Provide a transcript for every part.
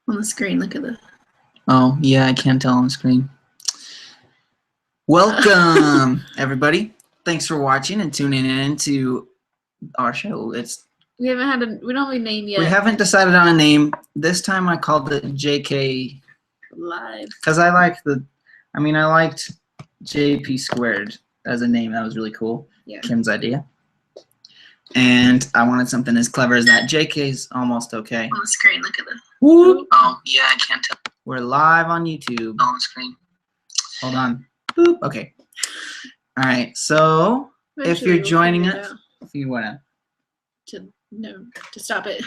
On the screen, look at the. Oh, yeah, I can't tell on the screen. Welcome, everybody. Thanks for watching and tuning in to our show. We haven't had we don't have a name yet. We haven't decided on a name. This time I called it JK Live. because I liked JP Squared as a name. That was really cool. Yeah. Kim's idea. And I wanted something as clever as that. JK's almost okay. On the screen, look at the. Whoop. Oh, yeah, I can't tell. We're live on YouTube. On the screen. Hold on. Boop. Okay. All right. So if you're joining us, if you wanna to stop it.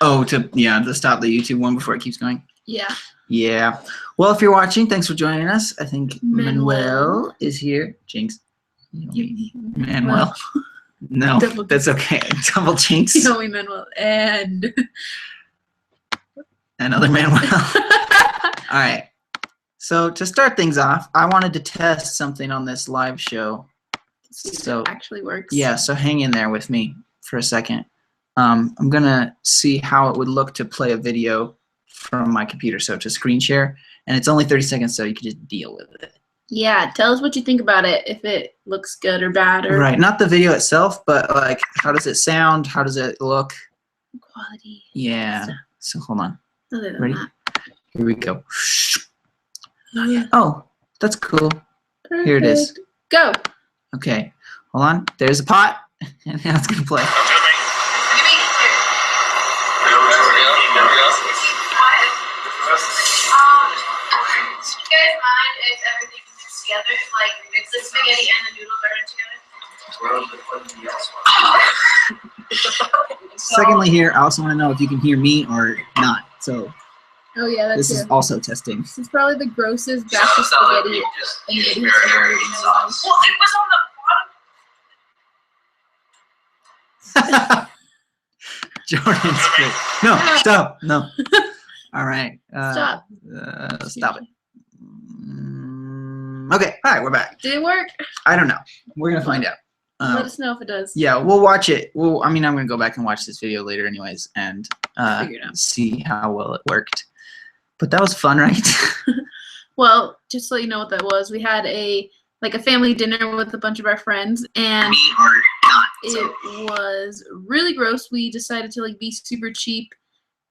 Oh, to stop the YouTube one before it keeps going. Yeah. Yeah. Well, if you're watching, thanks for joining us. I think Manuel is here. Jinx. Manuel. No, that's okay. Double jinx. You know me, Manuel, and another Manuel. All right. So to start things off, I wanted to test something on this live show. So it actually works. Yeah. So hang in there with me for a second. I'm gonna see how it would look to play a video from my computer. So to screen share, and it's only 30 seconds, so you can just deal with it. Yeah, tell us what you think about it, if it looks good or bad. Or right, not the video itself, but like how does it sound? How does it look? Quality. Yeah. So hold on. Other than Ready? that. Here we go. Yeah. Oh, that's cool. Perfect. Here it is. Go. Okay, hold on. There's a pot, and now it's gonna play. Do you guys mind if everything is mixed together? Like mix the spaghetti and the noodles are together? Secondly, here, I also want to know if you can hear me or not. So Oh yeah, that's this is also testing. This is probably the grossest batch of spaghetti anybody's ever eaten in their life. Well, it was on the bottom. Jordan's great. No, stop. No. All right. Stop. Stop it. Okay. All right, we're back. Did it work? I don't know. We're gonna find out. Let us know if it does. Yeah, we'll watch it. Well, I'm gonna go back and watch this video later, anyways, and Figure it out. see how well it worked. But that was fun, right? Well, just to let you know what that was, we had a family dinner with a bunch of our friends, and it was really gross. We decided to be super cheap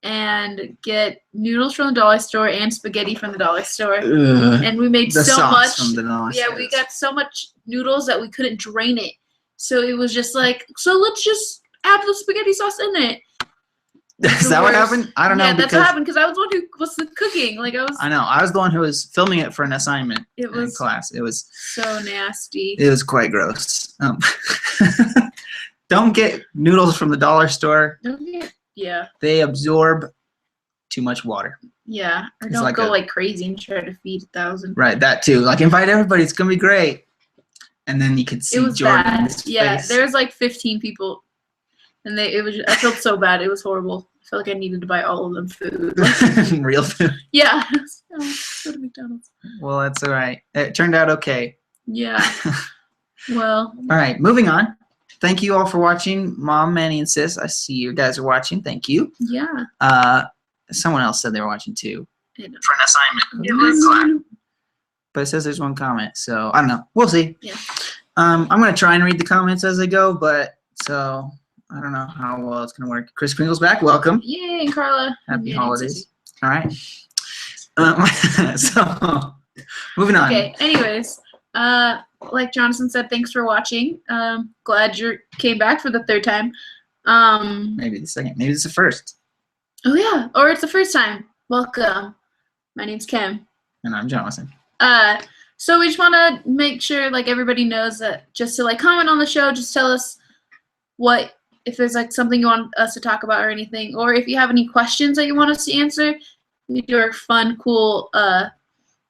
and get noodles from the dollar store and spaghetti from the dollar store. And we made The so sauce much. from the dollar Yeah, store. we got so much noodles that we couldn't drain it. So it was just so let's just add the spaghetti sauce in it. Is that what happened? I don't know. Yeah, that's what happened because I was the one who was cooking. I know. I was the one who was filming it for an assignment in class. It was so nasty. It was quite gross. Don't get noodles from the dollar store. Yeah. They absorb too much water. Yeah. Or It's don't like go crazy and try to feed 1,000. Right, that too. Invite everybody. It's gonna be great. And then you could see It was Jordan's bad. Yeah, face. there was 15 people, and I felt so bad. It was horrible. I felt like I needed to buy all of them food. Real food. Yeah. Go to McDonald's. Well, that's all right. It turned out okay. Yeah. Well. All right, moving on. Thank you all for watching. Mom, Manny, and Sis, I see you guys are watching. Thank you. Yeah. Someone else said they were watching too. I know. For an assignment. But it says there's one comment, so I don't know. We'll see. Yeah. I'm gonna try and read the comments as I go, but so I don't know how well it's gonna work. Chris Kringle's back. Welcome. Yay, Carla. Happy holidays. All right. So moving on. Okay. Anyways, like Jonathan said, thanks for watching. Glad you came back for the third time. Maybe the second. Maybe it's the first. Oh yeah, or it's the first time. Welcome. My name's Kim. And I'm Jonathan. So we just want to make sure everybody knows that just to comment on the show, just tell us if there's something you want us to talk about or anything, or if you have any questions that you want us to answer. We do a fun, cool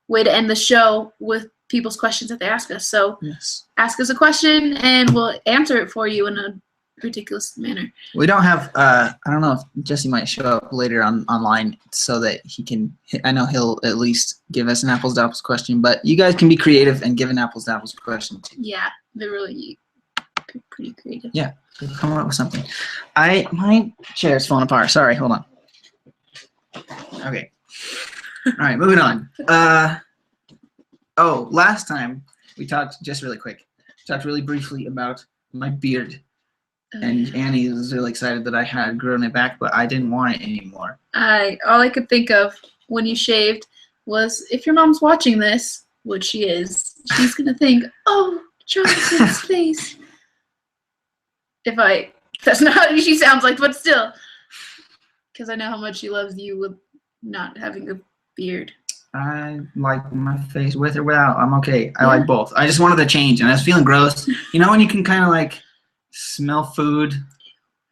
way to end the show with people's questions that they ask us. So yes. Ask us a question and we'll answer it for you in a ridiculous manner. We don't have I don't know if Jesse might show up later online so that he can I know he'll at least give us an apples to apples question, but you guys can be creative and give an apples to apples question too. Yeah, they're really pretty creative. Yeah, come up with something. My chair's falling apart. Sorry, hold on. Okay. All right, moving on. Last time we talked, just really quick, talked really briefly about my beard. And Annie was really excited that I had grown it back, but I didn't want it anymore. All I could think of when you shaved was, if your mom's watching this, which she is, she's gonna think, "Oh, Jonathan's face." That's not how she sounds like, but still, because I know how much she loves you with not having a beard. I like my face with or without. I'm okay. I like both. I just wanted to change, and I was feeling gross. You know when you can kind of like smell food.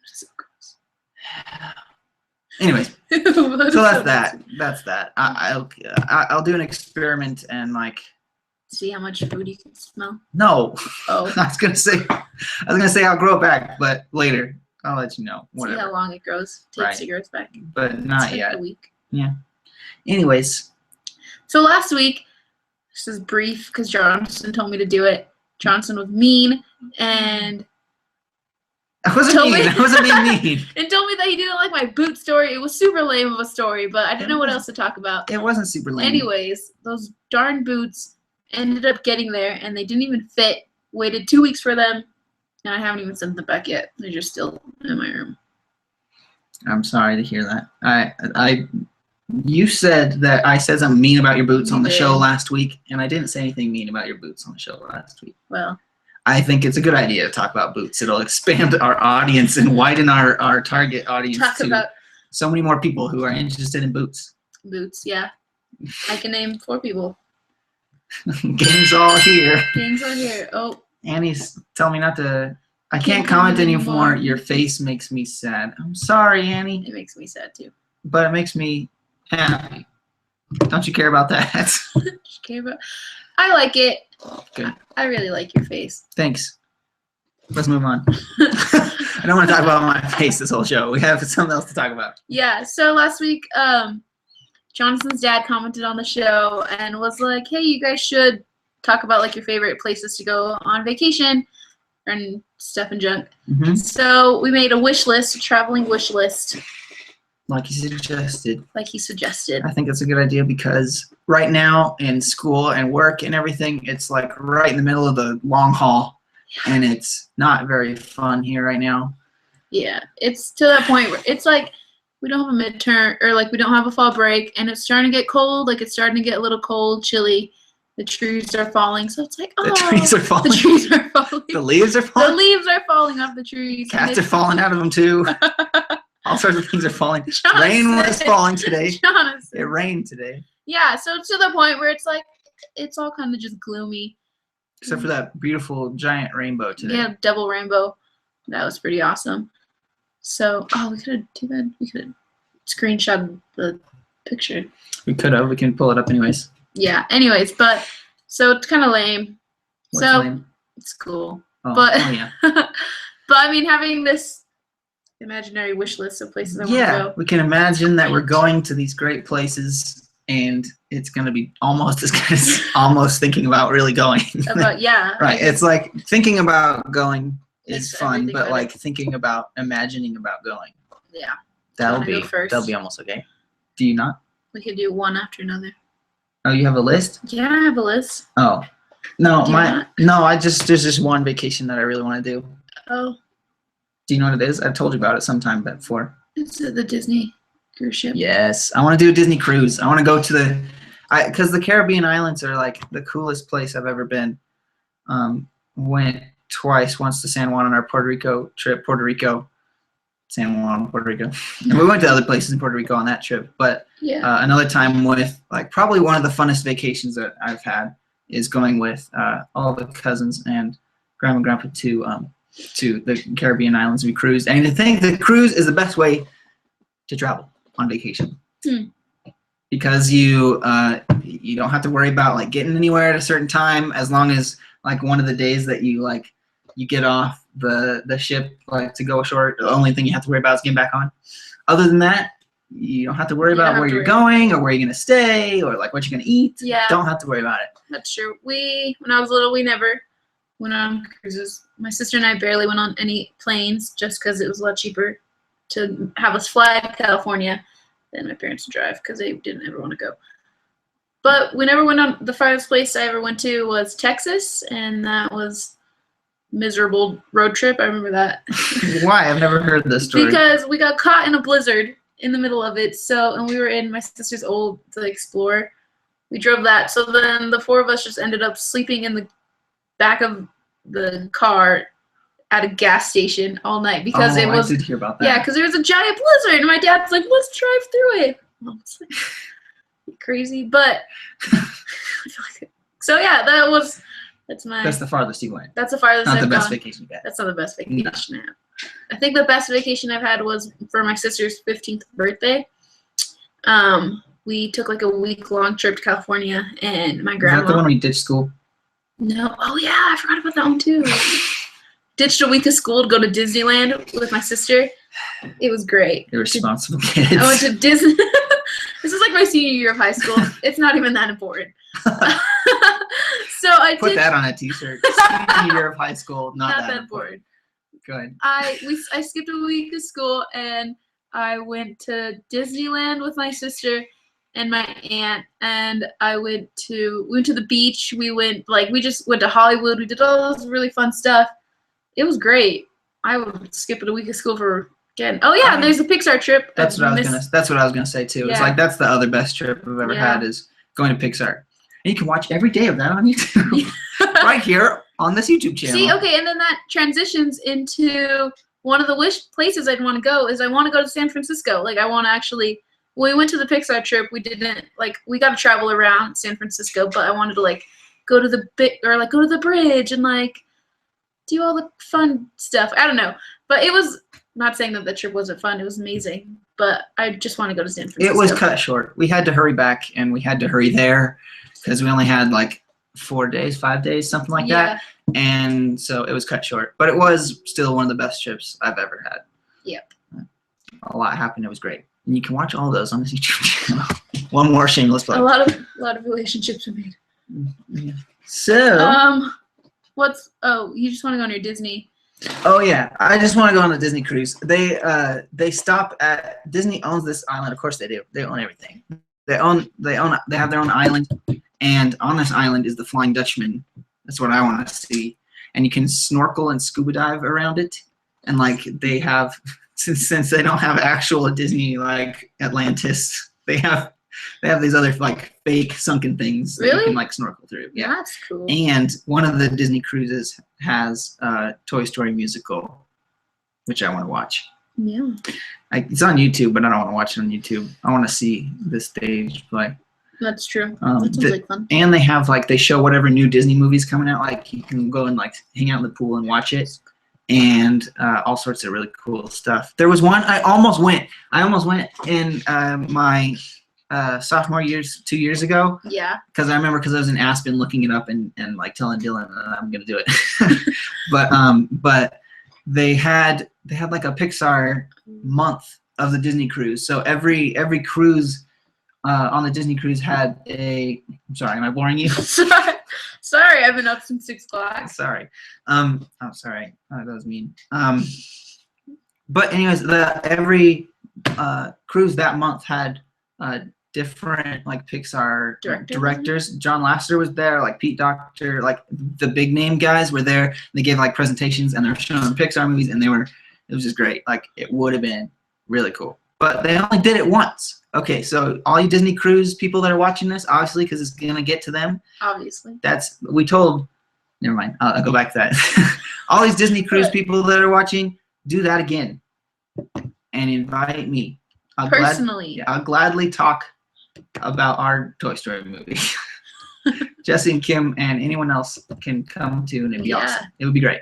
So gross. Anyways, so that's that. That's that. I'll do an experiment and like see how much food you can smell. No. Oh. I was gonna say I'll grow it back, but later I'll let you know. Whatever. See how long it grows. Takes to grow back. But not like yet. A week. Yeah. Anyways. So last week, this is brief because Johnson told me to do it. Johnson was mean and I wasn't mean. I wasn't being mean. And told me that he didn't like my boot story. It was super lame of a story, but I didn't know what else to talk about. It wasn't super lame. Anyways, those darn boots ended up getting there, and they didn't even fit. Waited 2 weeks for them, and I haven't even sent them back yet. They're just still in my room. I'm sorry to hear that. You said that I said something mean about your boots on the show last week, and I didn't say anything mean about your boots on the show last week. Well, I think it's a good idea to talk about boots. It'll expand our audience and widen our target audience to so many more people who are interested in boots. Boots, yeah. I can name 4 people. Gang's all here. Gang's all here. Oh. Annie's telling me not to. I can't comment anymore. Your face makes me sad. I'm sorry, Annie. It makes me sad too. But it makes me happy. Don't you care about that? I like it. Good. I really like your face. Thanks. Let's move on. I don't want to talk about my face this whole show. We have something else to talk about. Yeah, so last week, Jonathan's dad commented on the show and was like, hey, you guys should talk about like your favorite places to go on vacation and stuff and junk. Mm-hmm. So we made a wish list, a traveling wish list. Like he suggested. I think it's a good idea because right now in school and work and everything, it's like right in the middle of the long haul, and it's not very fun here right now. Yeah, it's to that point where it's like we don't have a midterm or like we don't have a fall break, and it's starting to get cold. Like it's starting to get a little cold, chilly. The trees are falling, so it's like, oh, the trees are falling. The trees are falling. The leaves are falling. The leaves are falling off the trees. Cats are falling out of them too. All sorts of things are falling. Jonathan. Rain was falling today. Jonathan. It rained today. Yeah, so to the point where it's like, it's all kind of just gloomy. Except for that beautiful giant rainbow today. Yeah, double rainbow. That was pretty awesome. So, we could have screenshot the picture. We could have. We can pull it up anyways. Yeah, anyways, but, so it's kind of lame. What's lame? It's cool. Yeah. But I mean, having this imaginary wish list of places I want to go. We can imagine that we're going to these great places, and it's going to be almost as good as almost thinking about really going. Right. It's like thinking about going is fun, but like thinking about imagining about going. Yeah. That'll be almost okay. Do you not? We could do one after another. Oh, you have a list? Yeah, I have a list. Oh. No, there's just one vacation that I really want to do. Oh. Do you know what it is? I've told you about it sometime before. It's the Disney cruise ship. Yes. I want to do a Disney cruise. I want to go to because the Caribbean islands are like the coolest place I've ever been. Went twice, once to San Juan on our Puerto Rico trip, San Juan, Puerto Rico. And we went to other places in Puerto Rico on that trip. But another time with like probably one of the funnest vacations that I've had is going with all the cousins and grandma and grandpa to the Caribbean islands. We cruised, and I think the cruise is the best way to travel on vacation because you don't have to worry about like getting anywhere at a certain time, as long as like one of the days that you get off the ship like to go ashore, the only thing you have to worry about is getting back on. Other than that, you don't have to worry about where you're going or where you're gonna stay or like what you're gonna eat. Don't have to worry about it. That's true. When I was little, we never went on cruises. My sister and I barely went on any planes just because it was a lot cheaper to have us fly to California than my parents to drive because they didn't ever want to go. But we never went on. The farthest place I ever went to was Texas, and that was miserable road trip. I remember that. Why? I've never heard this story. Because we got caught in a blizzard in the middle of it. So, and we were in my sister's old Explorer. We drove that. So then the four of us just ended up sleeping in the back of the car at a gas station all night because it was. I did hear about that. Yeah, because there was a giant blizzard, and my dad's like, "Let's drive through it." I was like, crazy, but so yeah, that's the farthest you went. That's the farthest Not I've the best gone. vacation you've had. That's not the best vacation I have. I think the best vacation I've had was for my sister's 15th birthday. We took like a week-long trip to California, and my grandma. Is that the one we ditched school? No. Oh yeah, I forgot about that one too. Ditched a week of school to go to Disneyland with my sister. It was great. Irresponsible kids. I went to Disney. This is like my senior year of high school. It's not even that important. So I Put that on a T-shirt. Senior year of high school, not that important. Good. I skipped a week of school and I went to Disneyland with my sister and my aunt, and we went to the beach. We just went to Hollywood. We did all this really fun stuff. It was great. I would skip a week of school for again. Oh yeah, and there's the Pixar trip. That's what I was gonna say too. Yeah. It's like that's the other best trip I've ever had is going to Pixar. And you can watch every day of that on YouTube. Right here on this YouTube channel. See, okay, and then that transitions into one of the places I'd want to go is I want to go to San Francisco. Like I want to actually. When we went to the Pixar trip, we got to travel around San Francisco, but I wanted to go to the bridge and do all the fun stuff. I don't know, but it was not saying that the trip wasn't fun. It was amazing, but I just want to go to San Francisco. It was cut short. We had to hurry back and we had to hurry there because we only had 5 days, something like that. And so it was cut short, but it was still one of the best trips I've ever had. Yep. A lot happened. It was great. And you can watch all those on this YouTube channel. One more shameless plug. A lot of relationships were made. Yeah. So. You just want to go on your Disney? Oh yeah, I just want to go on a Disney cruise. They stop at Disney owns this island. Of course they do. They own everything. They have their own island, and on this island is the Flying Dutchman. That's what I want to see. And you can snorkel and scuba dive around it, and they have. Since they don't have actual Disney Atlantis, they have these other fake sunken things that you can snorkel through. Yeah, that's cool. And one of the Disney cruises has Toy Story musical, which I want to watch. Yeah, it's on YouTube, but I don't want to watch it on YouTube. I want to see the stage play. That's true. That sounds like fun. And they have they show whatever new Disney movies coming out. You can go and hang out in the pool and watch it. And all sorts of really cool stuff. There was one I almost went in my sophomore years 2 years ago. Yeah. Because I was in Aspen looking it up and telling Dylan I'm gonna do it. but they had a Pixar month of the Disney cruise. So every cruise on the Disney cruise had a. I'm sorry, am I boring you? Sorry, I've been up since 6 o'clock. Sorry. I'm sorry. That was mean. But anyways, every cruise that month had different Pixar directors. John Lasseter was there, Pete Docter, the big name guys were there. They gave presentations and they were showing Pixar movies, and it was just great. It would have been really cool. But they only did it once. Okay, so all you Disney cruise people that are watching this, obviously, because it's gonna get to them. Obviously. Never mind. I'll go back to that. All these Disney cruise people that are watching, do that again, and invite me. I'll gladly talk about our Toy Story movie. Jesse and Kim and anyone else can come too, and it'd be awesome. It would be great.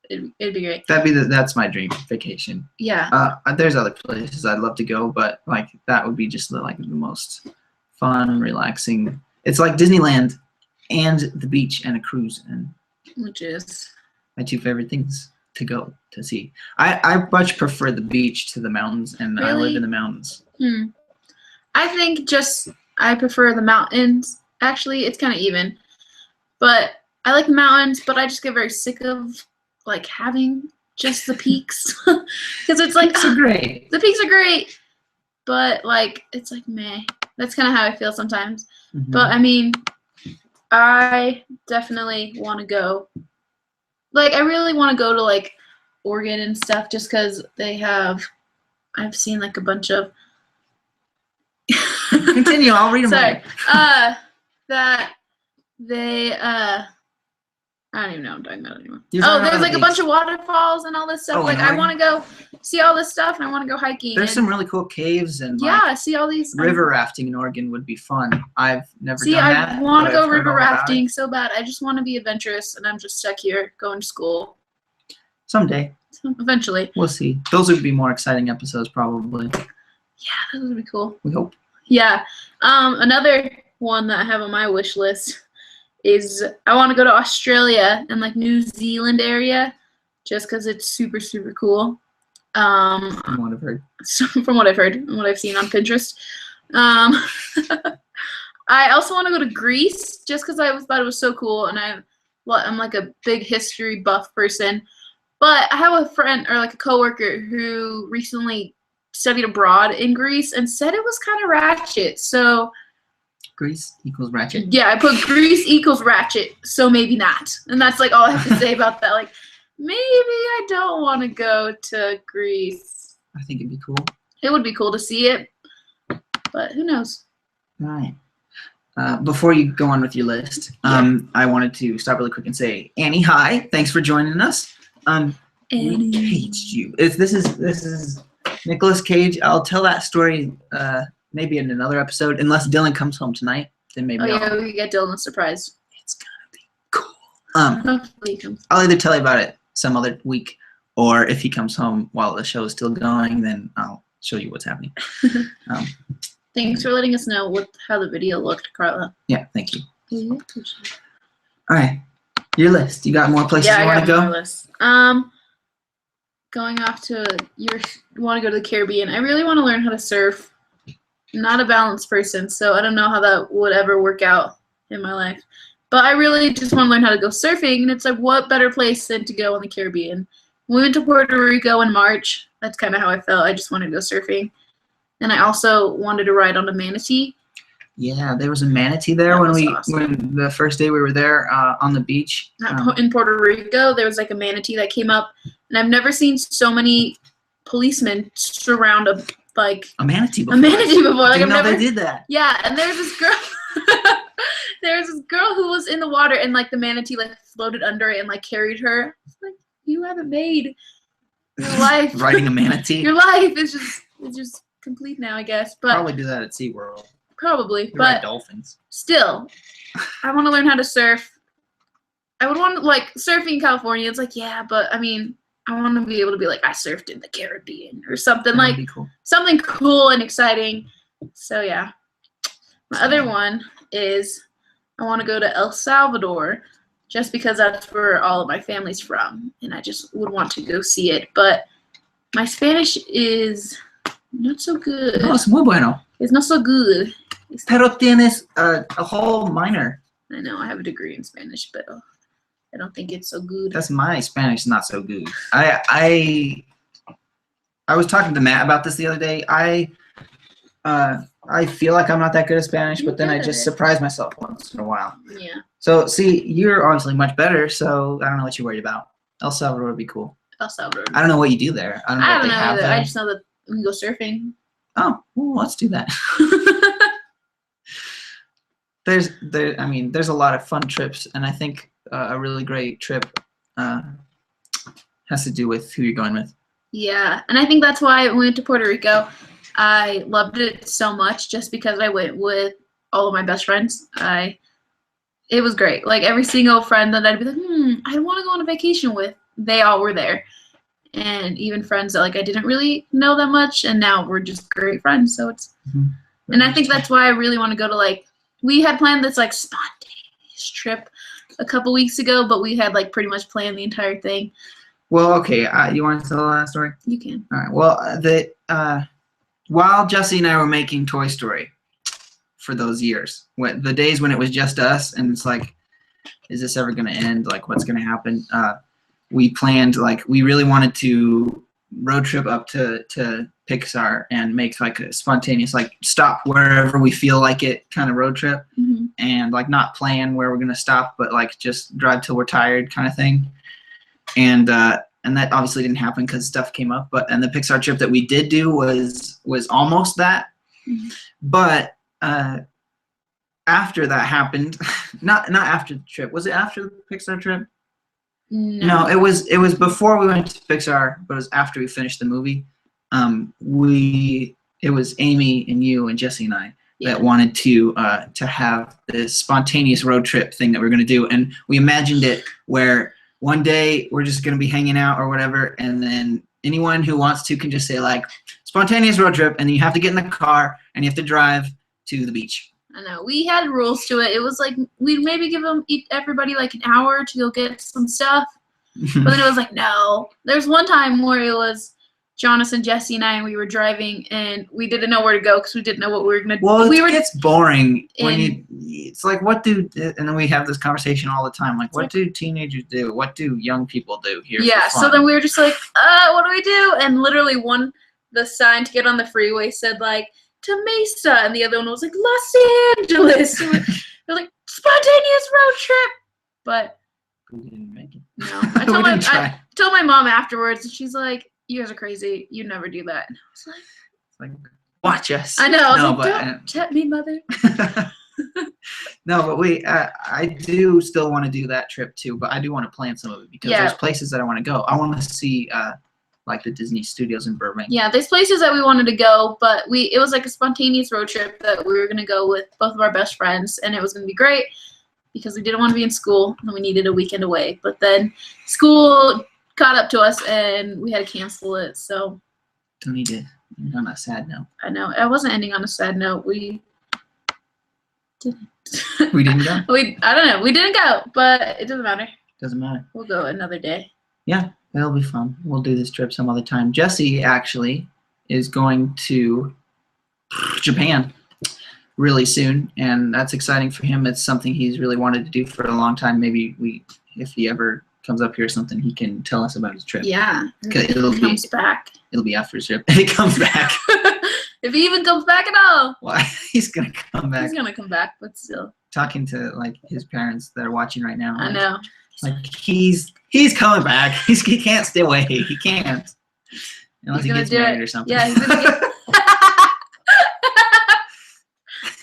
It'd be great. That's my dream vacation. Yeah. There's other places I'd love to go, but that would be just the most fun, relaxing. It's like Disneyland and the beach and a cruise, and which is my two favorite things to go to see. I much prefer the beach to the mountains, and really? I live in the mountains. I think I prefer the mountains. Actually, it's kind of even, but I like the mountains, but I just get very sick of having just the peaks, because it's peaks are great. The peaks are great, but it's meh. That's kind of how I feel sometimes. Mhm. But I mean, I definitely want to go. Like, I really want to go to like Oregon and stuff, just because I've seen like a bunch of. Continue. I'll read them. Sorry. later. That they I don't even know what I'm talking about anymore. You're talking about There's the like a bunch of waterfalls and all this stuff. Oh, Like, in I Oregon? want to go see all this stuff, and I want to go hiking. There's and, some really cool caves and yeah, see all these river rafting in Oregon would be fun. I've never See, done I that. want to but I've go heard river all about it. rafting so bad. I just want to be adventurous, and I'm just stuck here going to school. Someday. So eventually, We'll see. Those would be more exciting episodes, probably. yeah, that would be cool. We hope. Yeah. Another one that I have on my wish list is I want to go to Australia and like New Zealand area, just because it's super super cool. From what I've heard. From what I've heard and what I've seen on Pinterest. I also want to go to Greece just because I thought it was so cool, and I'm like a big history buff person. But I have a friend or like a coworker who recently studied abroad in Greece and said it was kind of ratchet. So Grease equals ratchet. yeah, I put Greece equals ratchet, so maybe not. And that's like all I have to say about that. Like, maybe I don't want to go to Greece. I think it'd be cool. It would be cool to see it, but who knows? All right. Before you go on with your list, I wanted to stop really quick and say, Annie, hi. Thanks for joining us. We caged you. This is Nicolas Cage. I'll tell that story maybe in another episode, unless Dylan comes home tonight. Then maybe Oh yeah, we get Dylan a surprise. it's gonna be cool. Hopefully he comes. I'll either tell you about it some other week, or if he comes home while the show is still going, then I'll show you what's happening. Thanks for letting us know how the video looked, Carla. Yeah, thank you. All right, your list. You got more places Yeah, you I want to got go? more lists. Going off to you want to go to the Caribbean. I really want to learn how to surf. I'm not a balanced person, so I don't know how that would ever work out in my life. But I really just want to learn how to go surfing, and it's like, what better place than to go in the Caribbean? We went to Puerto Rico in March. That's kind of how I felt. I just wanted to go surfing. And I also wanted to ride on a manatee. Yeah, there was a manatee there That when was awesome. when the first day we were there on the beach. In Puerto Rico, there was like a manatee that came up, and I've never seen so many policemen surround a manatee before. manatee before. Like, Didn't I've know never. they did that. Yeah, and there's this girl. There's this girl who was in the water, and like the manatee like floated under it and like carried her. It's like, you haven't made your life. Riding a manatee. Your life is just complete now, I guess. But Probably do that at SeaWorld. probably. We ride But dolphins. still, I want to learn how to surf. I would want like surfing in California. It's like, yeah, but I mean, I want to be able to be like, I surfed in the Caribbean or something That'd like be cool. something cool and exciting. So yeah, my other one is I want to go to El Salvador, just because that's where all of my family's from, and I just would want to go see it. But my Spanish is not so good. No, es muy bueno. It's not so good. Pero tienes a whole minor. I know I have a degree in Spanish, but I don't think it's so good. That's my Spanish is not so good. I was talking to Matt about this the other day. I feel like I'm not that good at Spanish, but then I just surprise myself once in a while. Yeah, So see, you're obviously much better, so I don't know what you're worried about. El Salvador would be cool. El Salvador. I don't know what you do there. I don't know I what don't they know have either. there. I just know that we can go surfing. Oh, well, let's do that. There's a lot of fun trips, and I think a really great trip has to do with who you're going with. Yeah, and I think that's why when we went to Puerto Rico, I loved it so much just because I went with all of my best friends. It was great. Like every single friend that I'd be like, I want to go on a vacation with, they all were there. And even friends that like I didn't really know that much, and now we're just great friends. So it's and I think that's why I really want to go to like we had planned this like spontaneous trip a couple weeks ago, but we had like pretty much planned the entire thing. Well, okay. You want to tell that story? You can. All right. Well, while Jesse and I were making Toy Story for those years, the days when it was just us, and it's like, is this ever going to end? Like, what's going to happen? We planned, like, we really wanted to road trip up to Pixar and make like a spontaneous like stop wherever we feel like it kind of road trip, and like not plan where we're gonna stop, but like just drive till we're tired kind of thing. And that obviously didn't happen because stuff came up. And the Pixar trip that we did do was almost that. But after that happened, not after the trip. Was it after the Pixar trip? No, it was before we went to Pixar, but it was after we finished the movie. It was Amy and you and Jesse and I that wanted to have this spontaneous road trip thing that we're gonna do, and we imagined it where one day we're just gonna be hanging out or whatever, and then anyone who wants to can just say like spontaneous road trip, and then you have to get in the car and you have to drive to the beach. I know. We had rules to it. It was like we'd maybe give everybody like an hour to go get some stuff. But then it was like, no. There's one time where it was Jonathan, Jesse, and I, and we were driving, and we didn't know where to go because we didn't know what we were going to do. Well, it gets boring when it's like, and then we have this conversation all the time. Like, what do teenagers do? What do young people do here? Yeah, so then we were just like, what do we do? And literally the sign to get on the freeway said like, to Mesa, and the other one was like Los Angeles. It was like spontaneous road trip, but we didn't make it. No, I told my mom afterwards, and she's like, "You guys are crazy. You never do that." And I was like, watch us. I know. I was like, don't tempt me, mother. No, but I do still want to do that trip too, but I do want to plan some of it because there's places that I want to go. I want to see like the Disney Studios in Burbank. Yeah, there's places that we wanted to go, but it was like a spontaneous road trip that we were gonna go with both of our best friends, and it was gonna be great because we didn't want to be in school and we needed a weekend away. But then school caught up to us and we had to cancel it. So don't need to end on a sad note. I know. I wasn't ending on a sad note. We didn't. We didn't go? I don't know. We didn't go, but it doesn't matter. Doesn't matter. We'll go another day. Yeah. It'll be fun. We'll do this trip some other time. Jesse actually is going to Japan really soon, and that's exciting for him. It's something he's really wanted to do for a long time. Maybe if he ever comes up here or something, he can tell us about his trip. Yeah. It'll be after his trip. If he comes back. If he even comes back at all. Well, he's gonna come back. He's gonna come back, but still. Talking to like his parents that are watching right now. I know. Like he's coming back. He can't stay away. He can't. Unless he gets married or something. Yeah, he's gonna get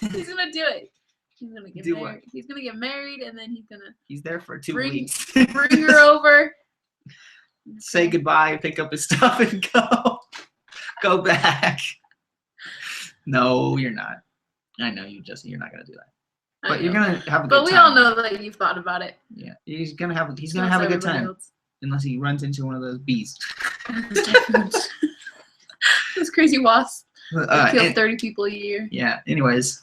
he's gonna do it. He's gonna get married. What? He's gonna get married, and then he's there for 2 weeks. Bring her over. Say goodbye, pick up his stuff, and go back. No, you're not. I know you, Jesse. You're not gonna do that. But you're gonna have a good time. But we all know that you've thought about it. Yeah, he's gonna have a good time. Unless he runs into one of those bees. Those crazy wasps. They kill 30 people a year. Yeah. Anyways,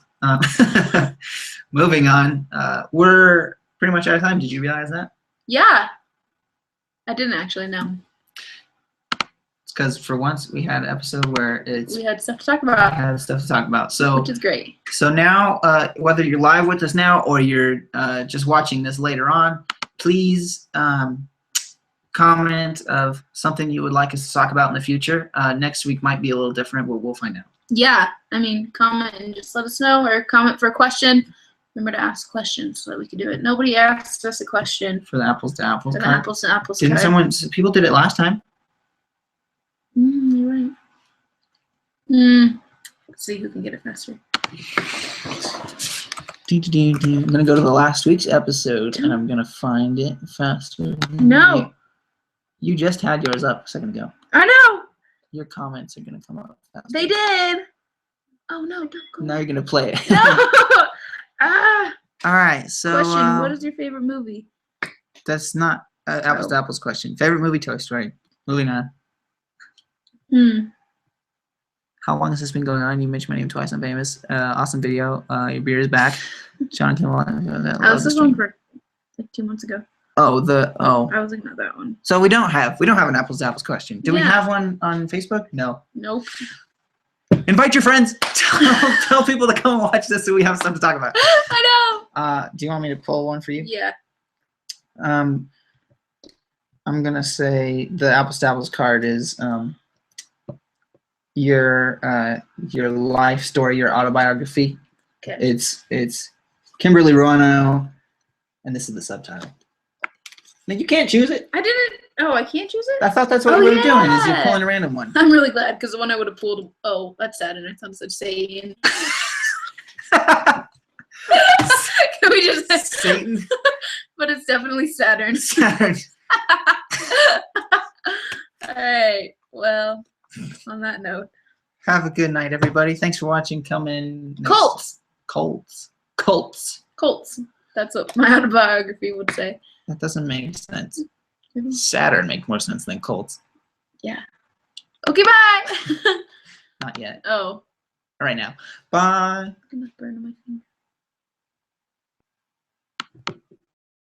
moving on. We're pretty much out of time. Did you realize that? Yeah. I didn't actually know. It's because for once we had an episode where we had stuff to talk about. So which is great. So now, whether you're live with us now or you're just watching this later on, please comment of something you would like us to talk about in the future. Next week might be a little different, but we'll find out. Yeah, I mean, comment and just let us know, or comment for a question. Remember to ask questions so that we can do it. Nobody asked us a question. For the apples to apples. For the apples to apples. People did it last time? You're right. Let's see who can get it faster. I'm gonna go to the last week's episode and I'm gonna find it faster. No. You just had yours up a second ago. I know. Your comments are gonna come up faster. They did. Oh no! Don't go. Now you're gonna play it. No. All right. So. Question: what is your favorite movie? That's not apples to apples question. Favorite movie: Toy Story. Moving on. How long has this been going on? You mentioned my name twice. I'm famous. Awesome video. Your beer is back. John Kimmel. I was this one for like 2 months ago. I was looking at that one. So we don't have an apples to apples question. Do we have one on Facebook? No. Nope. Invite your friends. Tell people to come and watch this so we have stuff to talk about. I know. Do you want me to pull one for you? Yeah. I'm gonna say the Apples to Apples card is your life story, your autobiography. Okay. It's Kimberly Roanoke, and this is the subtitle. Now you can't choose it. I didn't. Oh, I can't choose it? I thought that's what Oh, we were doing. Is you're yeah. pulling a random one. I'm really glad because the one I would have pulled. Oh, that's sad. And I thought it said Satan. Can we just Satan. But it's definitely Saturn. Saturn. All right. Well, on that note, Have a good night, everybody. Thanks for watching. Come in. Colts. Colts. That's what my autobiography would say. That doesn't make sense. Mhm. Saturn makes more sense than Colts. Okay, bye. Not yet. Oh, All right now. Bye. I'm gonna burn my finger.